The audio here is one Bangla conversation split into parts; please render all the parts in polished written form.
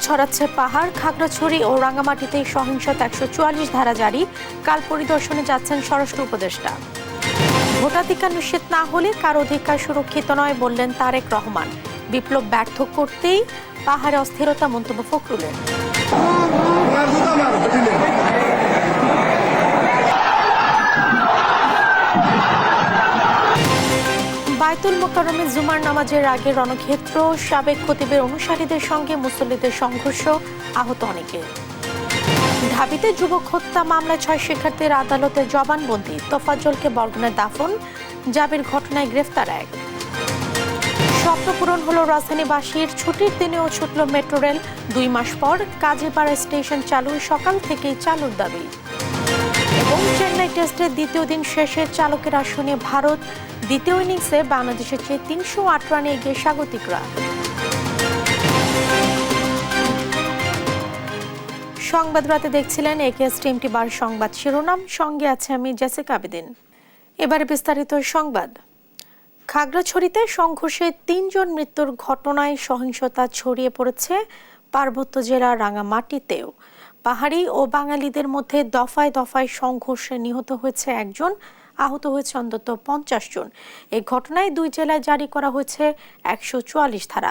ছড়াচ্ছে পাহাড়, খাগড়াছড়ি ও রাঙামাটিতে সহিংসতা ১৪৪ ধারা জারি। কাল পরিদর্শনে যাচ্ছেন স্বরাষ্ট্র উপদেষ্টা। ভোটাধিকার নিশ্চিত না হলে কার অধিকার সুরক্ষিত নয় বললেন তারেক রহমান। বিপ্লব ব্যর্থ করতেই পাহাড়ে অস্থিরতা, মন্তব্য ফখরুলের। বায়তুল মোকাররমে জুমার নামাজের আগে রণক্ষেত্র, সাবেক খতিবের অনুসারীদের সঙ্গে মুসল্লিদের সংঘর্ষ, আহত অনেকে। ঢাবিতে যুবক হত্যা মামলায় ৬ শিক্ষার্থীর আদালতে জবানবন্দি। তোফাজ্জলকে বরগুনায় দাফন, জাবির ঘটনায় গ্রেফতার এক। স্বপ্ন পূরণ হলো রাজধানীবাসীর, ছুটির দিনেও ছুটল মেট্রো রেল। ২ মাস পর কাজীপাড়া স্টেশন চালু, সকাল থেকেই চালুর দাবি। এবং চেন্নাই টেস্টের দ্বিতীয় দিন শেষে চালকের আসনে ভারত। দ্বিতীয় ইনিংসে বাংলাদেশের চেয়ে ৩০৮ রানে এগিয়ে স্বাগতিকরা। সংবাদ রাতে দেখছিলেন একেএস টিম টিবার সংবাদ শিরোনাম, সঙ্গে আছে আমি জেসিকা আবেদিন। এবারে বিস্তারিত সংবাদ। খাগড়াছড়িতে সংঘর্ষে ৩ জন মৃত্যুর ঘটনায় সহিংসতা ছড়িয়ে পড়েছে পার্বত্য জেলা রাঙামাটিতেও। পাহাড়ি ও বাঙালিদের মধ্যে দফায় দফায় সংঘর্ষে নিহত হয়েছে একজন, আহত হয়েছে অন্তত ৫০ জন। এই ঘটনায় ২ জেলায় জারি করা হয়েছে ১৪৪ ধারা।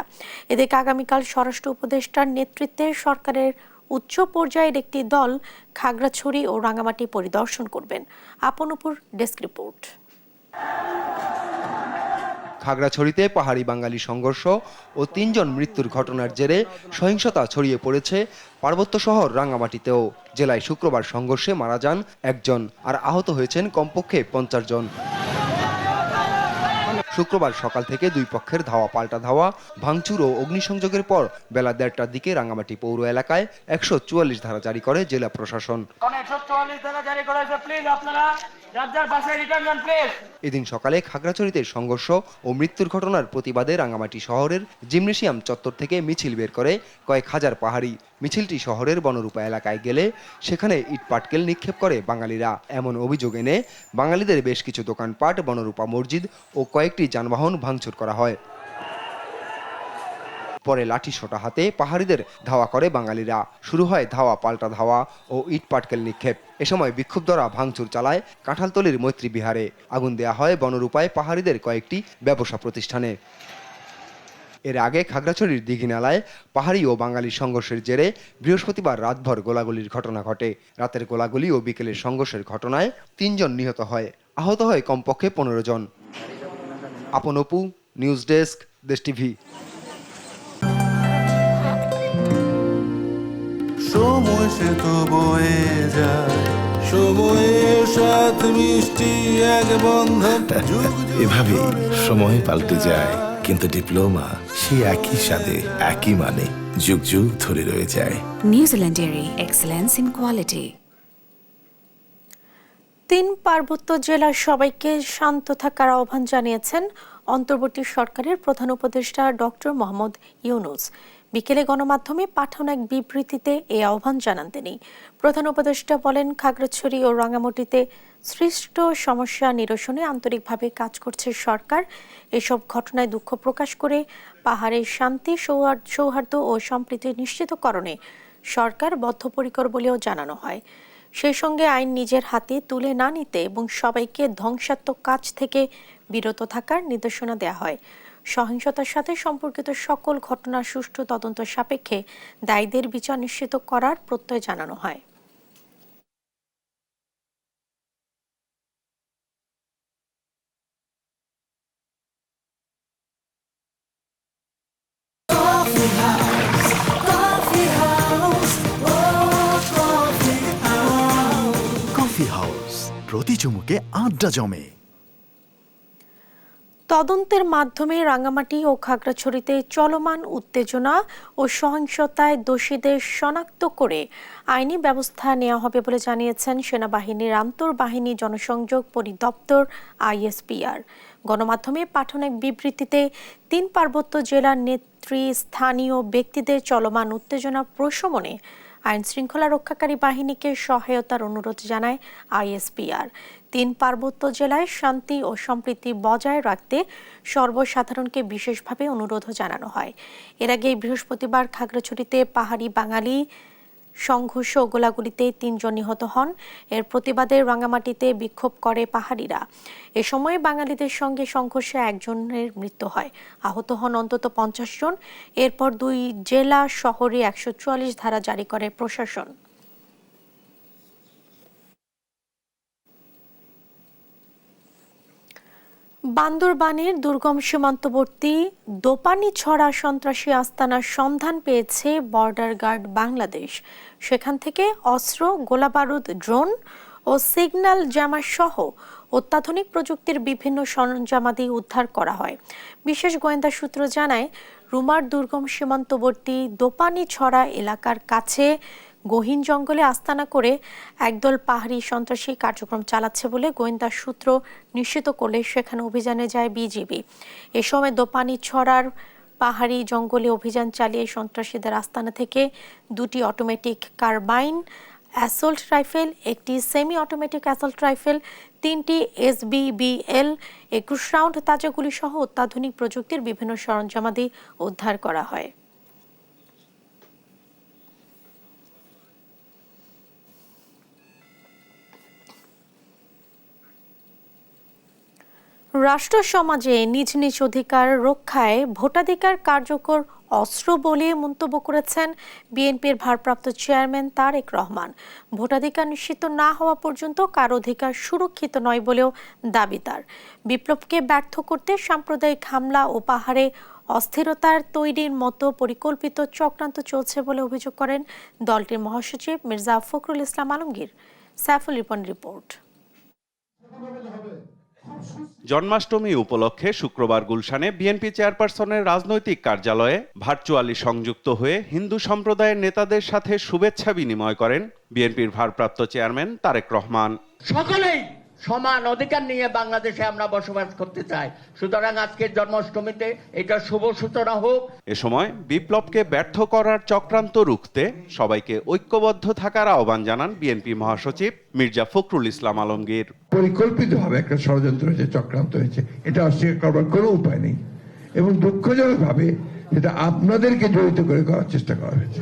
এদিকে আগামীকাল স্বরাষ্ট্র উপদেষ্টার নেতৃত্বে সরকারের উচ্চ পর্যায়ের একটি দল খাগড়াছড়ি ও রাঙামাটি পরিদর্শন করবেন। আপনপুর ডেস্ক রিপোর্ট। খাগড়াছড়িতে পাহাড়ি বাঙালি সংঘর্ষ ও ৩ জন মৃত্যুর ঘটনার জেরে সহিংসতা ছড়িয়ে পড়েছে পার্বত্য শহর রাঙামাটিতেও। জেলায় শুক্রবার সংঘর্ষে মারা যান একজন, আর আহত হয়েছেন কমপক্ষে ৫০ জন। শুক্রবার সকাল থেকে দুই পক্ষের ধাওয়া পাল্টা ধাওয়া, ভাঙচুর ও অগ্নিসংযোগের পর বেলা ১:৩০টার দিকে রাঙামাটি পৌর এলাকায় ১৪৪ ধারা জারি করে জেলা প্রশাসন। এদিন সকালে খাগড়াছড়িতে সংঘর্ষ ও মৃত্যুর ঘটনার প্রতিবাদে রাঙামাটি শহরের জিমনেশিয়াম চত্বর থেকে মিছিল বের করে কয়েক হাজার পাহাড়ি। মিছিলটি শহরের বনরূপা এলাকায় গেলে সেখানে ইটপাটকেল নিক্ষেপ করে বাঙালিরা। এমন অভিযোগ এনে বাঙালিদের বেশ কিছু দোকানপাট, বনরূপা মসজিদ ও কয়েকটি যানবাহন ভাঙচুর করা হয়। পরে লাঠি সোটা হাতে পাহাড়িদের ধাওয়া করে বাঙালিরা। শুরু হয় ধাওয়া পাল্টা ধাওয়া ও ইট পাটকেল নিক্ষেপ। এ সময় বিক্ষুব্ধরা ভাঙচুর চালায় কাঁঠালতলির মৈত্রী বিহারে। আগুন দেয়া হয় বনরূপায় পাহাড়িদের কয়েকটি ব্যবসা প্রতিষ্ঠানে। এর আগে খাগড়াছড়ির দীঘিনালায় পাহাড়ি ও বাঙালির সংঘর্ষের জেরে বৃহস্পতিবার রাতভর গোলাগুলির ঘটনা ঘটে। রাতের গোলাগুলি ও বিকেলের সংঘর্ষের ঘটনায় ৩ জন নিহত হয়, আহত হয় কমপক্ষে ১৫ জন। আপনপু, নিউজ ডেস্ক, দেশ টিভি। সময় সে তো বয়ে যায়, সময়ের সাথে মিষ্টি এক বন্ধন। এভাবে সময় পাল্টে যায়, কিন্তু ডিপ্লোমা সেই একই সাথে একই মানে যুগ যুগ ধরে রয়ে যায়। নিউজিল্যান্ডের এক্সেলেন্স ইন কোয়ালিটি। ৩ পার্বত্য জেলার সবাইকে শান্ত থাকার আহ্বান জানিয়েছেন অন্তর্বর্তী সরকারের প্রধান উপদেষ্টা ডক্টর মোহাম্মদ ইউনূস। বিকেলে গণমাধ্যমে পাঠানো এক বিবৃতিতে এই আহ্বান জানান তিনি। প্রধান উপদেষ্টা বলেন, খাগড়াছড়ি ও রাঙামাটিতে সৃষ্ট সমস্যা নিরসনে আন্তরিকভাবে কাজ করছে সরকার। এসব ঘটনায় দুঃখ প্রকাশ করে পাহাড়ের শান্তি, সৌহার্দ্য ও সম্প্রীতি নিশ্চিতকরণে সরকার বদ্ধপরিকর বলেও জানানো হয়। সেই সঙ্গে আইন নিজের হাতে তুলে না নিতে এবং সবাইকে ধ্বংসাত্মক কাজ থেকে বিরত থাকার নির্দেশনা দেওয়া হয়। সহিংসতার সাথে সম্পর্কিত সকল ঘটনার সুষ্ঠু তদন্ত সাপেক্ষে দায়ীদের বিচার নিশ্চিত করার প্রত্যয় জানানো হয়। কফি হাউস, প্রতি চুমুকে আড্ডা জমে। তদন্তের মাধ্যমে রাঙামাটি ও খাগড়াছড়িতে চলমান উত্তেজনা ও সহিংসতায় দোষীদের শনাক্ত করে আইনি ব্যবস্থা নেওয়া হবে বলে জানিয়েছেন সেনাবাহিনীর আন্তঃবাহিনী জনসংযোগ পরিদপ্তর ISPR। গণমাধ্যমে পাঠানো এক বিবৃতিতে 3 পার্বত্য জেলার স্থানীয় ব্যক্তিদের চলমান উত্তেজনা প্রশমনে আইন শৃঙ্খলা রক্ষাকারী বাহিনীকে সহায়তার অনুরোধ জানায় আইএসপিআর। 3 পার্বত্য জেলায় শান্তি ও সম্প্রীতি বজায় রাখতে সর্বসাধারণকে বিশেষভাবে অনুরোধ জানানো হয়। এর আগে বৃহস্পতিবার খাগড়াছড়িতে পাহাড়ি বাঙালি সংঘর্ষ ও গোলাগুলিতে 3 জন নিহত হন। এর প্রতিবাদে রাঙামাটিতে বিক্ষোভ করে পাহাড়িরা। এ সময় বাঙালিদের সঙ্গে সংঘর্ষে 1 জনের মৃত্যু হয়, আহত হন অন্তত 50 জন। এরপর 2 জেলা শহরে 144 ধারা জারি করে প্রশাসন। বান্দরবানের দুর্গম সীমান্তবর্তী দোপানিছড়া সন্ত্রাসী আস্তানার সন্ধান পেয়েছে বর্ডার গার্ড বাংলাদেশ। সেখান থেকে অস্ত্র, গোলাবারুদ, ড্রোন ও সিগন্যাল জ্যামার সহ অত্যাধুনিক প্রযুক্তির বিভিন্ন সরঞ্জামাদি উদ্ধার করা হয়। বিশেষ গোয়েন্দা সূত্র জানায়, রুমার দুর্গম সীমান্তবর্তী দোপানিছড়া এলাকার কাছে গহীন জঙ্গলে আস্তানা করে একদল পাহাড়ি সন্ত্রাসী কার্যক্রম চালাচ্ছে বলে গোয়েন্দা সূত্র নিশ্চিত করলে সেখানে অভিযানে যায় বিজিবি। এ সময় দোপানিছড়ার পাহাড়ি জঙ্গলে অভিযান চালিয়ে সন্ত্রাসীদের আস্তানা থেকে 2টি অটোমেটিক কার্বাইন অ্যাসল্ট রাইফেল, 1টি সেমি অটোমেটিক অ্যাসল্ট রাইফেল, 3টি SBBL 21 রাউন্ড তাজা গুলি সহ অত্যাধুনিক প্রযুক্তির বিভিন্ন সরঞ্জামাদি উদ্ধার করা হয়। রাষ্ট্র সমাজে নিজ নিজ অধিকার রক্ষায় ভোটাধিকার কার্যকর অস্ত্র বলে মন্তব্য করেছেন বিএনপির ভারপ্রাপ্ত চেয়ারম্যান তারেক রহমান। ভোটাধিকার নিশ্চিত না হওয়া পর্যন্ত কার অধিকার সুরক্ষিত নয় বলেও দাবি তার। বিপ্লবকে ব্যর্থ করতে সাম্প্রদায়িক হামলা ও পাহাড়ে অস্থিরতার তৈরির মতো পরিকল্পিত চক্রান্ত চলছে বলে অভিযোগ করেন দলটির মহাসচিব মির্জা ফখরুল ইসলাম আলমগীর। সাইফুল রিপনের রিপোর্ট। জন্মাষ্টমী উপলক্ষে শুক্রবার গুলশানে বিএনপি চেয়ারপারসনের রাজনৈতিক কার্যালয়ে ভার্চুয়ালি সংযুক্ত হয়ে হিন্দু সম্প্রদায়ের নেতাদের সাথে শুভেচ্ছা বিনিময় করেন বিএনপির ভারপ্রাপ্ত চেয়ারম্যান তারেক রহমান। সকলেই সমান অধিকার নিয়ে বাংলাদেশে আমরা বসবাস করতে চাই, সুতরাং আজকের জন্মাষ্টমীতে এটা শুভ সূচনা হোক। এ সময় বিপ্লবকে ব্যর্থ করার চক্রান্ত রুখতে সবাইকে ঐক্যবদ্ধ থাকার আহ্বান জানান বিএনপি মহাসচিব মির্জা ফখরুল ইসলাম আলমগীর। পরিকল্পিতভাবে একটা ষড়যন্ত্র হয়েছে, চক্রান্ত হয়েছে, এটা অস্বীকার করবার কোনো উপায় নেই এবং দুঃখজনকভাবে এটা আপনাদেরকে জড়িত করে করার চেষ্টা করা হয়েছে,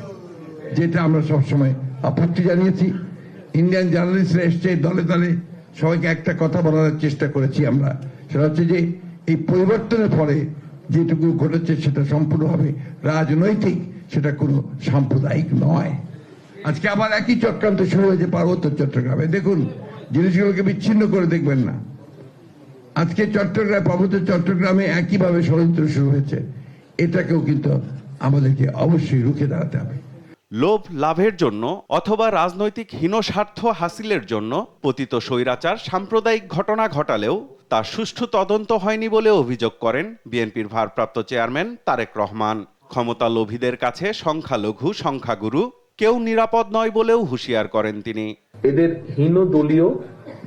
যেটা আমরা সবসময় আপত্তি জানিয়েছি। ইন্ডিয়ান জার্নালিস্টরা এসছে দলে দলে, সবাইকে একটা কথা বলার চেষ্টা করেছি আমরা, সেটা হচ্ছে যে এই পরিবর্তনের ফলে যেটুকু ঘটেছে সেটা সম্পূর্ণভাবে রাজনৈতিক, সেটা কোনো সাম্প্রদায়িক নয়। আজকে আবার একই চক্রান্ত শুরু হয়েছে পার্বত্য চট্টগ্রামে। দেখুন, জিনিসগুলোকে বিচ্ছিন্ন করে দেখবেন না। আজকে পার্বত্য চট্টগ্রামে একইভাবে ষড়যন্ত্র শুরু হয়েছে, এটাকেও কিন্তু আমাদেরকে অবশ্যই রুখে দাঁড়াতে হবে। লোভ লাভের জন্য অথবা রাজনৈতিক হীনস্বার্থ হাসিলের জন্য পতিত স্বৈরাচার সাম্প্রদায়িক ঘটনা ঘটালেও তা সুষ্ঠু তদন্ত হয়নি বলে অভিযোগ করেন বিএনপির ভারপ্রাপ্ত চেয়ারম্যান তারেক রহমান। ক্ষমতা লোভীদের কাছে সংখ্যালঘু সংখ্যাগুরু কেউ নিরাপদ নয় বলেও হুঁশিয়ার করেন তিনি। এদের হীন দলীয়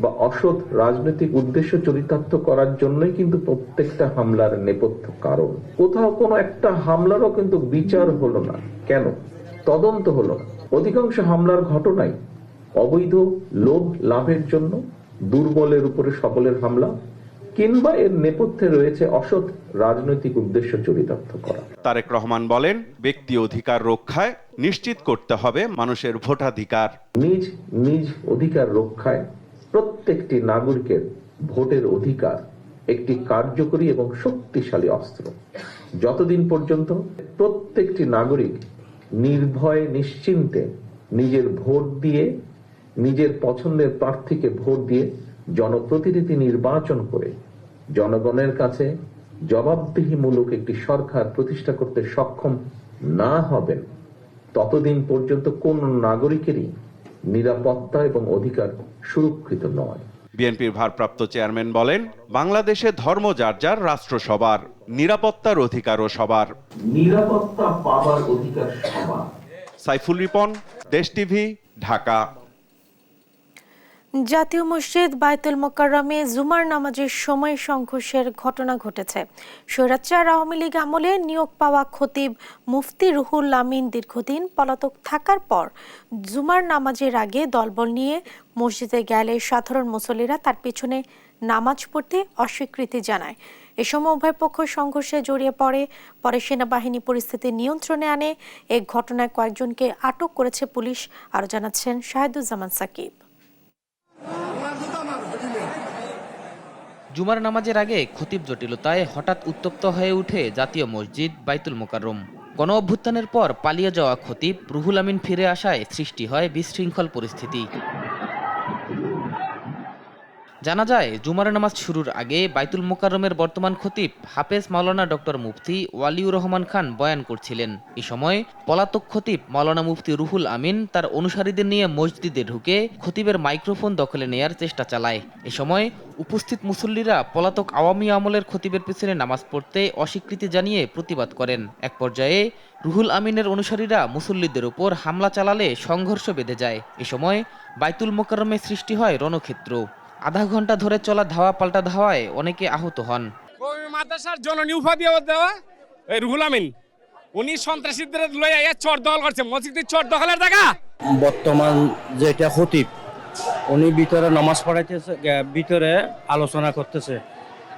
বা অসৎ রাজনৈতিক উদ্দেশ্য চরিতার্থ করার জন্যই কিন্তু প্রত্যেকটা হামলার নেপথ্য কারণ। কোথাও কোনো একটা হামলারও কিন্তু বিচার হলো না, কেন তদন্ত হলো না। অধিকাংশ হামলার ঘটনাই অবৈধ লোভ লাভের জন্য, দুর্বলের উপরে সবলের হামলা, কিংবা এর নেপথ্যে রয়েছে অসৎ রাজনৈতিক উদ্দেশ্য চরিতার্থ করা। তারেক রহমান বলেন, ব্যক্তি অধিকার রক্ষায় নিশ্চিত করতে হবে মানুষের ভোটাধিকার। নিজ নিজ অধিকার রক্ষায় প্রত্যেকটি নাগরিকের ভোটের অধিকার একটি কার্যকরী এবং শক্তিশালী অস্ত্র। যতদিন পর্যন্ত প্রত্যেকটি নাগরিক নির্ভয়ে নিশ্চিন্তে নিজের ভোট দিয়ে, নিজের পছন্দের প্রার্থীকে ভোট দিয়ে জনপ্রতিনিধি নির্বাচন করে জনগণের কাছে জবাবদিহিমূলক একটি সরকার প্রতিষ্ঠা করতে সক্ষম না হবেন, ততদিন পর্যন্ত কোন নাগরিকেরই নিরাপত্তা এবং অধিকার সুরক্ষিত নয়। বিএনপির ভারপ্রাপ্ত চেয়ারম্যান বলেন, বাংলাদেশে ধর্ম যার যার, রাষ্ট্র সবার, নিরাপত্তার অধিকারও সবার। নিরাপত্তা পাবার অধিকার সবার। সাইফুল রিপন, দেশ টিভি, ঢাকা। জাতীয় মসজিদ বায়তুল মোকাররমে জুমার নামাজের সময় সংঘর্ষের ঘটনা ঘটেছে। স্বৈরাচার আওয়ামী লীগ আমলে নিয়োগ পাওয়া খতিব মুফতি রুহুল আমিন দীর্ঘদিন পলাতক থাকার পর জুমার নামাজের আগে দলবল নিয়ে মসজিদে গেলে সাধারণ মুসল্লিরা তার পিছনে নামাজ পড়তে অস্বীকৃতি জানায়। এ সময় উভয় পক্ষ সংঘর্ষে জড়িয়ে পরে সেনাবাহিনী পরিস্থিতি নিয়ন্ত্রণে আনে। এই ঘটনায় কয়েকজনকে আটক করেছে পুলিশ, আরও জানাচ্ছেন শাহেদুজ্জামান সাকিব। জুমার নামাজের আগে খতিব জটিলতায় হঠাৎ উত্তপ্ত হয়ে ওঠে জাতীয় মসজিদ বায়তুল মোকাররম। গণ অভ্যুত্থানের পর পালিয়ে যাওয়া খতিব রুহুল আমিন ফিরে আসায় সৃষ্টি হয় বিশৃঙ্খল পরিস্থিতি। জানা যায়, জুমার নামাজ শুরুর আগে বায়তুল মোকাররমের বর্তমান খতিব হাফেজ মাওলানা ডক্টর মুফতি ওয়ালিউর রহমান খান বয়ান করছিলেন। এ সময় পলাতক খতিব মাওলানা মুফতি রুহুল আমিন তার অনুসারীদের নিয়ে মসজিদে ঢুকে খতিবের মাইক্রোফোন দখলে নেয়ার চেষ্টা চালায়। এ সময় উপস্থিত মুসল্লিরা পলাতক আওয়ামী আমলের খতিবের পিছনে নামাজ পড়তে অস্বীকৃতি জানিয়ে প্রতিবাদ করেন। এক পর্যায়ে রুহুল আমিনের অনুসারীরা মুসল্লিদের উপর হামলা চালালে সংঘর্ষ বেঁধে যায়। এ সময় বায়তুল মোকাররমে সৃষ্টি হয় রণক্ষেত্র। আধা ঘন্টা ধরে চলা ধাওয়া পাল্টা ধাওয়ায় অনেকে আহত হন। মাদ্রাসার জননী উপাধি দেওয়া রুহুল আমিন উনি সন্ত্রাসীদের লইয়া চর দখল করছে, মসজিদের চর দখলের জায়গা। বর্তমান যেটা খতিব উনি ভিতরে নামাজ পড়াইতেছে, ভিতরে আলোচনা করতেছে,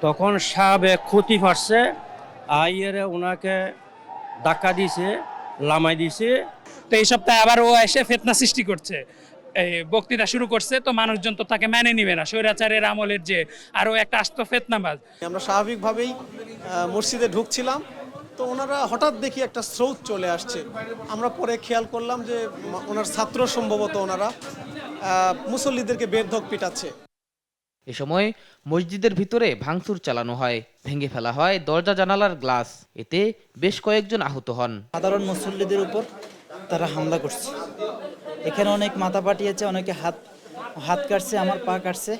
তখন সাবেক খতিব আসছে, আইয়ারে ওনাকে ধাক্কা দিছে, লামাই দিছে। তো এই সপ্তাহে আবার ও এসে ফিতনা সৃষ্টি করছে, বক্তৃতা শুরু করছে। তো মানুষজন তো তাকে মেনে নিবে না, স্বৈরাচারের আমলের যে আরো একটা আস্ত ফিতনাবাজ। আমরা স্বাভাবিকভাবেই মসজিদে ঢুকছিলাম, তো ওনারা হঠাৎ দেখি একটা স্রোত চলে আসছে। আমরা পরে খেয়াল করলাম যে ওনার ছাত্র সম্ভবত ওনারা মুসল্লিদেরকে বেধড়ক পিটাচ্ছে। এ সময় মসজিদের ভিতরে ভাঙচুর চালানো হয়, ভেঙে ফেলা হয় দরজা জানালার গ্লাস। এতে বেশ কয়েকজন আহত হন। সাধারণ মুসল্লিদের উপর তারা হামলা করছে। এখানে অনেক মাথা পাঠিয়েছে, অনেকে হাত কাটছে, আমার পা কাটছে,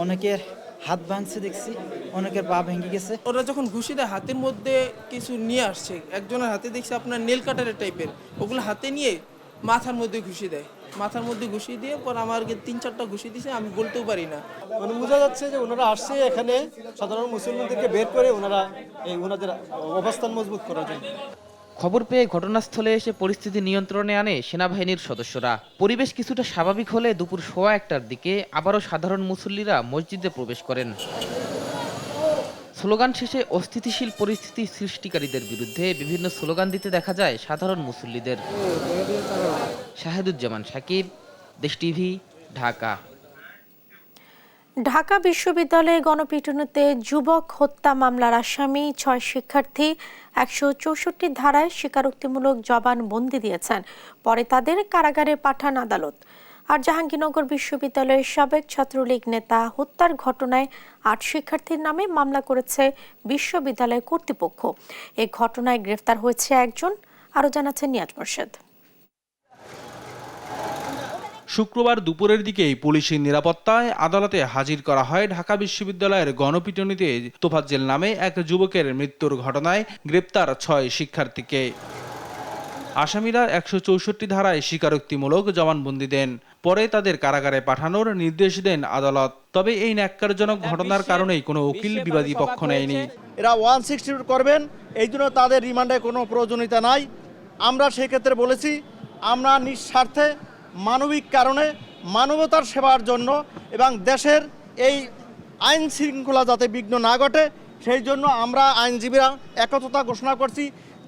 অনেকের হাত ভাঙছে দেখছি, অনেকের পা ভেঙে গেছে। ওরা যখন ঘুষি দেয় হাতের মধ্যে কিছু নিয়ে আসছে, একজনের হাতে দেখছি আপনার নেল কাটারের টাইপের, ওগুলো হাতে নিয়ে মাথার মধ্যে ঘুষি দেয়। মাথার মধ্যে ঘুষি দিয়ে পর আমাকে 3-4টা ঘুষি দিয়েছে, আমি বলতেও পারি না। মানে বোঝা যাচ্ছে যে ওনারা আসছে এখানে সাধারণ মুসলমানদেরকে বের করে ওনাদের অবস্থান মজবুত করার জন্য। খবর পেয়ে ঘটনাস্থলে এসে পরিস্থিতি নিয়ন্ত্রণে আনে সেনাবাহিনীর সদস্যরা। পরিবেশ কিছুটা স্বাভাবিক হলে দুপুর 1:15টার দিকে আবারও সাধারণ মুসল্লিরা মসজিদে প্রবেশ করেন। স্লোগান শেষে অস্থিতিশীল পরিস্থিতি সৃষ্টিকারীদের বিরুদ্ধে বিভিন্ন স্লোগান দিতে দেখা যায় সাধারণ মুসল্লিদের। শাহেদুজ্জামান সাকিব, দেশ টিভি, ঢাকা। ঢাকা বিশ্ববিদ্যালয়ে গণপিটুনিতে যুবক হত্যা মামলার আসামি 6 শিক্ষার্থী 164 ধারায় স্বীকারোক্তিমূলক জবানবন্দি দিয়েছেন। পরে তাদের কারাগারে পাঠান আদালত। আর জাহাঙ্গীরনগর বিশ্ববিদ্যালয়ের সাবেক ছাত্রলীগ নেতা হত্যার ঘটনায় 8 শিক্ষার্থীর নামে মামলা করেছে বিশ্ববিদ্যালয় কর্তৃপক্ষ। এই ঘটনায় গ্রেফতার হয়েছে একজন, আরও জানাচ্ছেন নিয়াজ মোর্শেদ। শুক্রবার দুপুরের দিকেই পুলিশের নিরাপত্তায় আদালতে হাজির করা হয় ঢাকা বিশ্ববিদ্যালয়ের গণপিটুনিতে তোফাজ্জেল নামে এক যুবকের মৃত্যুর ঘটনায় গ্রেপ্তার 6 শিক্ষার্থীকে। আসামিরা 164 ধারায় স্বীকারোক্তিমূলক জবানবন্দি দেন। পরে তাদের কারাগারে পাঠানোর নির্দেশ দেন আদালত। তবে এই ন্যাক্কারজনক ঘটনার কারণেই কোনো উকিল বিবাদী পক্ষ নেয়নি। এরা 160 করবেন, এই জন্য তাদের রিমান্ডে কোনো প্রয়োজনীয়তা নাই। আমরা সেই ক্ষেত্রে বলেছি, আমরা নিঃস্বার্থে মানবিক কারণে মানবতার সেবার জন্য এবং দেশের এই আইন শৃঙ্খলা যাতে বিঘ্ন না ঘটে সেই জন্য আমরা আইনজীবীরা একত্রতা ঘোষণা করছি।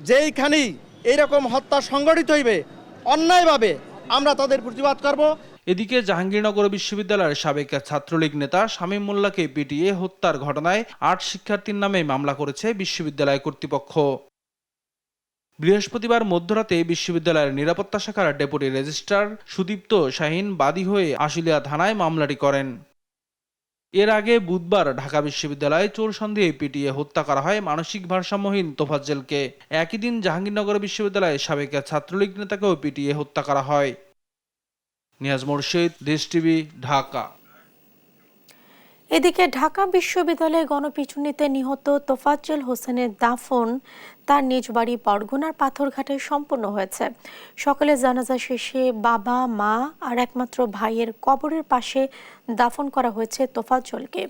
যেইখানেই এইরকম হত্যা সংঘটিত হইবে অন্যায়ভাবে আমরা তাদের প্রতিবাদ করব। এদিকে জাহাঙ্গীরনগর বিশ্ববিদ্যালয়ের সাবেক ছাত্রলীগ নেতা শামীম মোল্লাকে পিটিয়ে হত্যার ঘটনায় 8 শিক্ষার্থীর নামে মামলা করেছে বিশ্ববিদ্যালয় কর্তৃপক্ষ। বৃহস্পতিবার মধ্যরাতে বিশ্ববিদ্যালয়ের নিরাপত্তা শাখার ডেপুটি রেজিস্ট্রার সুদীপ্ত শাহীন বাদী হয়ে আশুলিয়া থানায় মামলাটি করেন। এর আগে বুধবার ঢাকা বিশ্ববিদ্যালয়ে চোর সন্দেহে পিটিয়ে হত্যা করা হয় মানসিক ভারসাম্যহীন তোফাজ্জেলকে। একই দিন জাহাঙ্গীরনগর বিশ্ববিদ্যালয়ের সাবেক ছাত্রলীগ নেতাকেও পিটিয়ে হত্যা করা হয়। নিয়াজ মোর্শেদ, দেশ টিভি, ঢাকা। এদিকে ঢাকা বিশ্ববিদ্যালয়ে গণপিটুনিতে নিহত তোফাজ্জল হোসেনের দাফন তার নিজ বাড়ি বরগুনার পাথরঘাটে সম্পন্ন হয়েছে। সকালে জানাজা শেষে বাবা, মা আর একমাত্র ভাইয়ের কবরের পাশে দাফন করা হয়েছে তোফাজ্জলকে।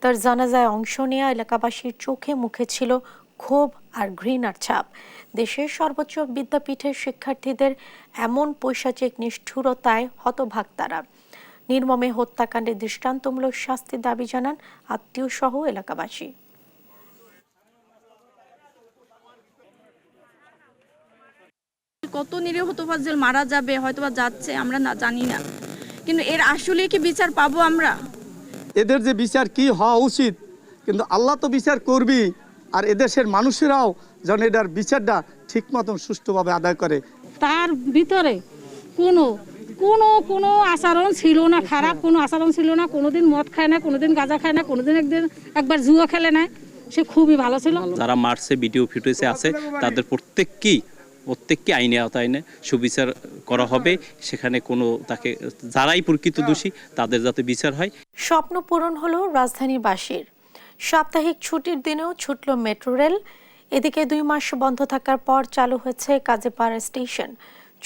তার জানাজায় অংশ নেওয়া এলাকাবাসীর চোখে মুখে ছিল ক্ষোভ আর ঘৃণার ছাপ। দেশের সর্বোচ্চ বিদ্যাপীঠের শিক্ষার্থীদের এমন পৈশাচিক নিষ্ঠুরতায় হতভাগ তারা। নির্মমে হত্যাকাণ্ডে দৃষ্টান্তমূলক শাস্তির দাবি জানান আত্মীয় সহ এলাকাবাসী। কত নিরীহ তোফাজ্জল মারা যাবে, হয়তোবা যাচ্ছে, আমরা না জানি না, কিন্তু এর আসলে কি বিচার পাবো আমরা? এদের যে বিচার কি হওয়া উচিত, কিন্তু আল্লাহ তো বিচার করবি, আর এদেশের মানুষেরাও যেন এটার বিচারটা ঠিক মতন সুষ্ঠুভাবে আদায় করে। তার ভিতরে কোনো কোনো কোনো আচরণ ছিল না, খারাপ কোনো আচরণ ছিল না। কোনোদিন মদ খায় না, কোনোদিন গাঁজা খায় না, কোনোদিন একবার জুয়া খেলে না। সে খুবই ভালো ছিল। যারা মার্চে ভিডিও ফুটেজে আছে তাদের প্রত্যেককে আইনে আওতায় এনে সুবিচার করা হবে। সেখানে কোনো তাকে যারাই প্রকৃত দোষী তাদের যাতে বিচার হয়। স্বপ্ন পূরণ হলো রাজধানীবাসীর। সাপ্তাহিক ছুটির দিনেও ছুটল মেট্রো রেল। এদিকে 2 মাস বন্ধ থাকার পর চালু হয়েছে কাজীপাড়া স্টেশন।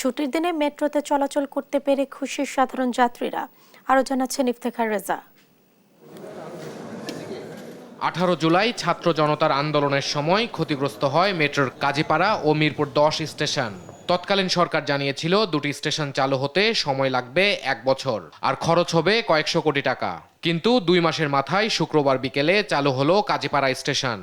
ছুটির দিনে মেট্রোতে চলাচল করতে পেরে খুশি সাধারণ যাত্রীরা। আরো জানাচ্ছেন ইফতেখার রেজা। 18 জুলাই ছাত্র জনতার আন্দোলনের সময় ক্ষতিগ্রস্ত হয় মেট্রোর কাজীপাড়া ও মিরপুর 10 স্টেশন। তৎকালীন সরকার জানিয়েছিল 2টি স্টেশন চালু হতে সময় লাগবে 1 বছর আর খরচ হবে কয়েকশো কোটি টাকা। কিন্তু 2 মাসের মাথায় শুক্রবার বিকেলে চালু হলো কাজীপাড়া স্টেশন।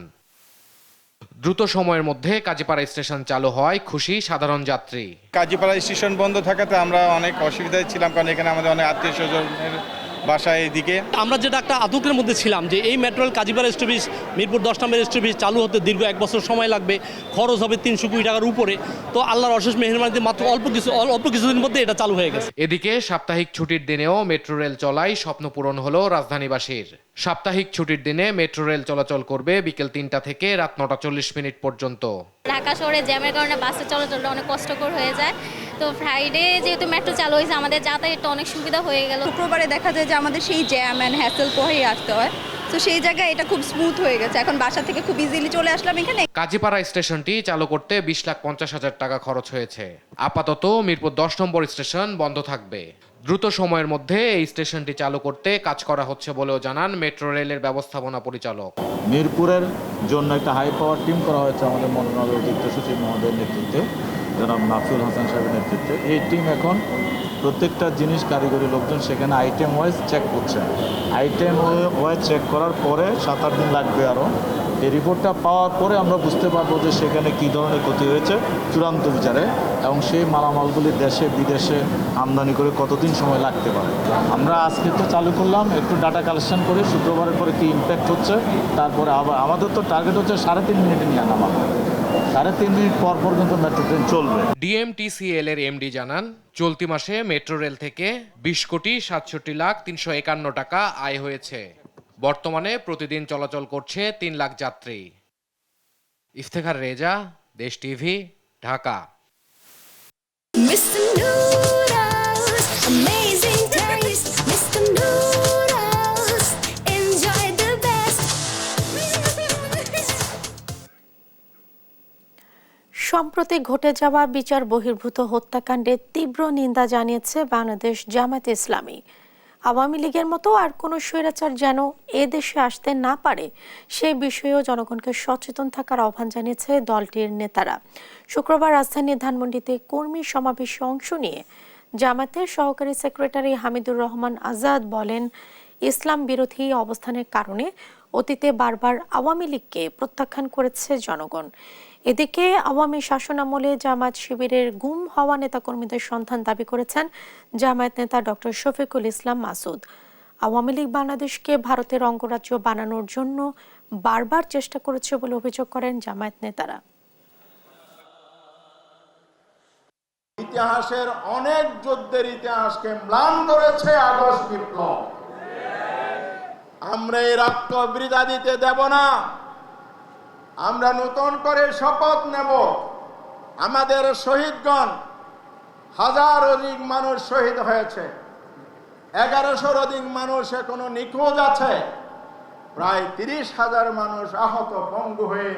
দ্রুত সময়ের মধ্যে কাজীপাড়া স্টেশন চালু হয় খুশি সাধারণ যাত্রী। কাজীপাড়া স্টেশন বন্ধ থাকাতে আমরা অনেক অসুবিধায় ছিলাম, কারণ এখানে আমাদের অনেক আত্মীয় স্বজনের বাসা এইদিকে। আমরা যেটা একটা আতঙ্কের মধ্যে ছিলাম যে এই metro rail Kazipara stoppage Mirpur 10 নম্বর স্টপেজ চালু হতে দীর্ঘ 1 বছর সময় লাগবে, খরচ হবে 300 কোটি টাকার উপরে। তো আল্লাহর অশেষ মেহেরবানিতে মাত্র অল্প কিছুদিন মধ্যে এটা চালু হয়ে গেছে। এদিকে সাপ্তাহিক ছুটির দিনেও মেট্রো রেল চলায় স্বপ্ন পূরণ হলো রাজধানীবাসীর। সাপ্তাহিক ছুটির দিনে মেট্রো রেল চলাচল করবে বিকেল 3টা থেকে রাত 9টা 40 মিনিট পর্যন্ত। ঢাকা শহরে জ্যামের কারণে বাসে চলাচলটা অনেক কষ্টকর হয়ে যায়। তো ফ্রাইডে যেহেতু মেট্রো চালু হয়েছে আমাদের যাতায়াতটা অনেক সুবিধা হয়ে গেল। শুক্রবারে দেখা যায় যে আমাদের সেই জ্যাম অ্যান্ড হ্যাসেল পোহাই আসতে হয়, তো সেই জায়গায় এটা খুব স্মুথ হয়ে গেছে। এখন বাসা থেকে খুব ইজিলি চলে আসলাম এখানে। কাজীপাড়া স্টেশনটি চালু করতে 20,50,000 টাকা খরচ হয়েছে। আপাতত মিরপুর 10 নম্বর স্টেশন বন্ধ থাকবে। দ্রুত সময়ের মধ্যে এই স্টেশনটি চালু করতে কাজ করা হচ্ছে বলেও জানান মেট্রো রেলের ব্যবস্থাপনা পরিচালক। মিরপুরের জন্য একটা হাই পাওয়ার টিম করা হয়েছে আমাদের মনোনয়ন অতিরিক্ত সচিব মহোদয়ের নেতৃত্বে, জনাব নাফিউল হাসান সাহেবের নেতৃত্বে। এই টিম এখন প্রত্যেকটা জিনিস কারিগরি লোকজন সেখানে আইটেম ওয়াইজ চেক করছে। আইটেম ওয়াইজ চেক করার পরে 7-8 দিন লাগবে আরও। এই রিপোর্টটা পাওয়ার পরে আমরা বুঝতে পারবো যে সেখানে কী ধরনের ক্ষতি হয়েছে চূড়ান্ত বিচারে, এবং সেই মালামালগুলি দেশে বিদেশে আমদানি করে কতদিন সময় লাগতে পারে। আমরা আজকে তো চালু করলাম, একটু ডাটা কালেকশন করে শুক্রবারের পরে কী ইম্প্যাক্ট হচ্ছে, তারপরে আবার আমাদের তো টার্গেট হচ্ছে 3.5 মিনিটে নিয়ে নামা। 3.5 মিনিট পর কিন্তু মেট্রো ট্রেন চলবে। ডিএমটিসিএল এর এমডি জানান চলতি মাসে মেট্রো রেল থেকে 20,67,351 টাকা আয় হয়েছে। বর্তমানে প্রতিদিন চলাচল করছে 3 লাখ যাত্রী। ইফতেখার রেজা, দেশ টিভি, ঢাকা। সম্প্রতি ঘটে যাওয়া বিচার বহির্ভূত হত্যাকাণ্ডের তীব্র নিন্দা জানিয়েছে বাংলাদেশ জামায়াতে ইসলামী। আওয়ামী লীগের মতো আর কোনো স্বৈরাচার যেন এ দেশে আসতে না পারে সেই বিষয়েও জনগণকে সচেতন থাকার আহ্বান জানিয়েছে দলটির নেতারা। শুক্রবার রাজধানীর ধানমন্ডিতে কর্মী সমাবেশে অংশ নিয়ে জামায়াতের সহকারী সেক্রেটারি হামিদুর রহমান আজাদ বলেন, ইসলাম বিরোধী অবস্থানের কারণে অতীতে বারবার আওয়ামী লীগকে প্রত্যাখ্যান করেছে জনগণ। এদিকে আওয়ামী শাসনামলে জামায়াত শিবিরের গুম হওয়া নেতাকর্মীদের সন্ধান দাবি করেছেন জামায়াত নেতা ডক্টর শফিকুল ইসলাম মাসুদ। আওয়ামী লীগ বাংলাদেশকে ভারতের অঙ্গরাজ্য বানানোর জন্য বারবার চেষ্টা করেছে বলে অভিযোগ করেন জামায়াত নেতারা। ইতিহাসের অনেক যুদ্ধের ইতিহাসকে ম্লান করেছে আগস্ট বিপ্লব। আমরা এই রক্ত বৃথা দিতে দেব না। আমরা নতুন করে শপথ নেব, আমাদের শহীদগণ, 1000 অধিক মানুষ শহীদ হয়েছে, 1100 অধিক মানুষ এখনো নিখোঁজ আছে। প্রায় 30,000 মানুষ আহত পঙ্গু হয়ে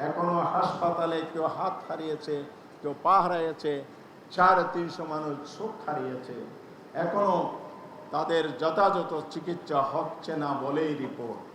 এখনো হাসপাতালে, কেউ হাত হারিয়েছে, কেউ পা হারিয়েছে, 350 মানুষ চোখ হারিয়েছে। এখনো তাদের যথাযথ চিকিৎসা হচ্ছে না বলেই রিপোর্ট।